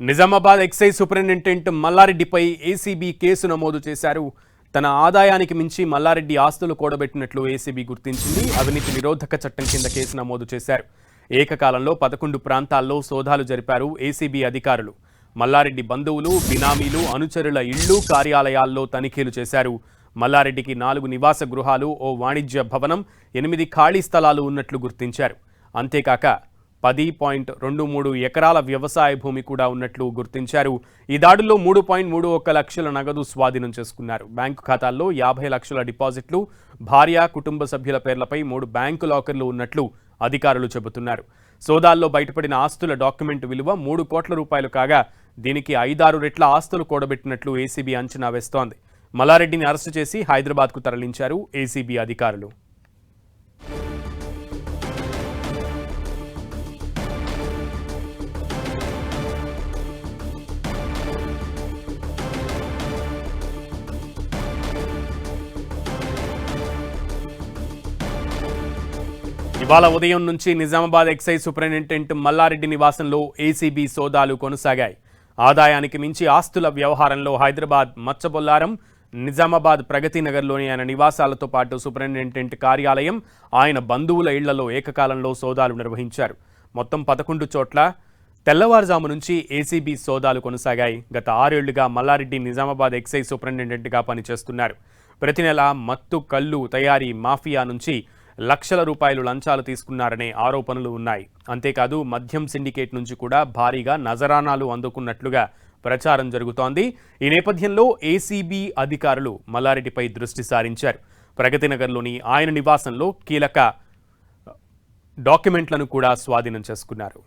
Nizamabad excise superintendent మల్లారెడ్డిపై ACB case నమోదు చేశారు. తన ఆదాయానికి మించి మల్లారెడ్డి ఆస్తులు కూడబెట్టినట్లు ఏసీబీ గుర్తించింది. అవినీతి నిరోధక చట్టం కింద కేసు నమోదు చేశారు. ఏకకాలంలో 11 ప్రాంతాల్లో సోదాలు జరిపారు ఏసీబీ అధికారులు. మల్లారెడ్డి బంధువులు, బినామీలు, అనుచరుల ఇళ్లు, కార్యాలయాల్లో తనిఖీలు చేశారు. మల్లారెడ్డికి 4 నివాస గృహాలు, ఓ వాణిజ్య భవనం, 8 ఖాళీ స్థలాలు ఉన్నట్లు గుర్తించారు. అంతేకాక 10.23 ఎకరాల వ్యవసాయ భూమి కూడా ఉన్నట్లు గుర్తించారు. ఈ దాడుల్లో 3.31 లక్షల నగదు స్వాధీనం చేసుకున్నారు. బ్యాంకు ఖాతాల్లో 50 లక్షల డిపాజిట్లు, భార్య, కుటుంబ సభ్యుల పేర్లపై 3 బ్యాంకు లాకర్లు ఉన్నట్లు అధికారులు చెబుతున్నారు. సోదాల్లో బయటపడిన ఆస్తుల డాక్యుమెంట్ విలువ 3 కోట్ల రూపాయలు కాగా దీనికి 5-6 రెట్ల ఆస్తులు కూడబెట్టినట్లు ఏసీబీ అంచనా వేస్తోంది. మల్లారెడ్డిని అరెస్టు చేసి హైదరాబాద్కు తరలించారు ఏసీబీ అధికారులు. ఇవాళ ఉదయం నుంచి నిజామాబాద్ ఎక్సైజ్ సూపరింటెండెంట్ మల్లారెడ్డి నివాసంలో ఏసీబీ సోదాలు కొనసాగాయి. ఆదాయానికి మించి ఆస్తుల వ్యవహారంలో హైదరాబాద్ మచ్చబొల్లారం, నిజామాబాద్ ప్రగతి నగర్లోని ఆయన నివాసాలతో పాటు సూపరింటెండెంట్ కార్యాలయం, ఆయన బంధువుల ఇళ్లలో ఏకకాలంలో సోదాలు నిర్వహించారు. మొత్తం 11 చోట్ల తెల్లవారుజాము నుంచి ఏసీబీ సోదాలు కొనసాగాయి. గత 6 ఏళ్లుగా మల్లారెడ్డి నిజామాబాద్ ఎక్సైజ్ సూపరింటెండెంట్గా పనిచేస్తున్నారు. ప్రతి నెల మత్తు కల్లు తయారీ మాఫియా నుంచి లక్షల రూపాయలు లంచాలు తీసుకున్నారనే ఆరోపణలు ఉన్నాయి. అంతేకాదు మద్యం సిండికేట్ నుంచి కూడా భారీగా నజరానాలు అందుకున్నట్లుగా ప్రచారం జరుగుతోంది. ఈ నేపథ్యంలో ఏసీబీ అధికారులు మల్లారెడ్డిపై దృష్టి సారించారు. ప్రగతి నగర్లోని ఆయన నివాసంలో కీలక డాక్యుమెంట్లను కూడా స్వాధీనం చేసుకున్నారు.